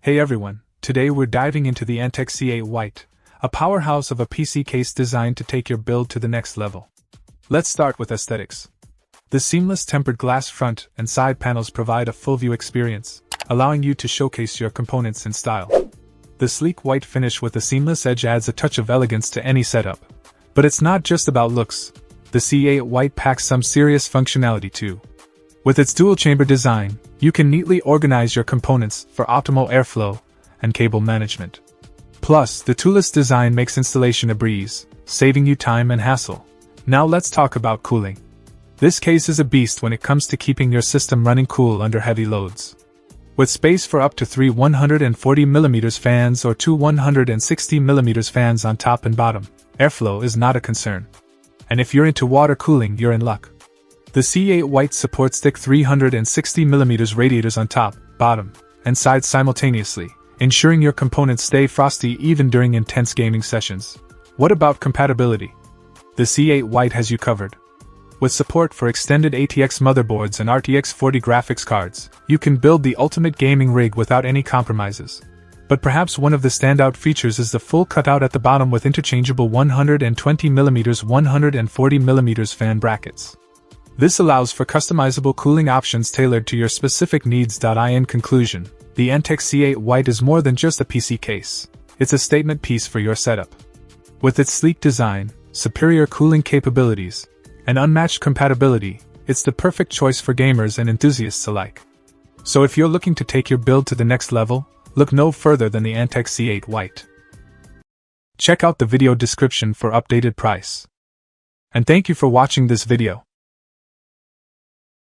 Hey everyone, today we're diving into the Antec C8 White, a powerhouse of a PC case designed to take your build to the next level. Let's start with aesthetics. The seamless tempered glass front and side panels provide a full view experience, allowing you to showcase your components in style. The sleek white finish with a seamless edge adds a touch of elegance to any setup. But it's not just about looks. The C8 White packs some serious functionality too. With its dual-chamber design, you can neatly organize your components for optimal airflow and cable management. Plus, the toolless design makes installation a breeze, saving you time and hassle. Now let's talk about cooling. This case is a beast when it comes to keeping your system running cool under heavy loads. With space for up to 3 140mm fans or 2 160mm fans on top and bottom, airflow is not a concern. And if you're into water cooling, you're in luck. The C8 White supports thick 360mm radiators on top, bottom, and sides simultaneously, ensuring your components stay frosty even during intense gaming sessions. What about compatibility? The C8 White has you covered. With support for extended ATX motherboards and RTX 40 graphics cards, you can build the ultimate gaming rig without any compromises. But perhaps one of the standout features is the full cutout at the bottom with interchangeable 120mm 140mm fan brackets. This allows for customizable cooling options tailored to your specific needs. In conclusion, the Antec C8 White is more than just a PC case. It's a statement piece for your setup. With its sleek design, superior cooling capabilities, and unmatched compatibility, it's the perfect choice for gamers and enthusiasts alike. So if you're looking to take your build to the next level, look no further than the Antec C8 White. Check out the video description for updated price. And thank you for watching this video.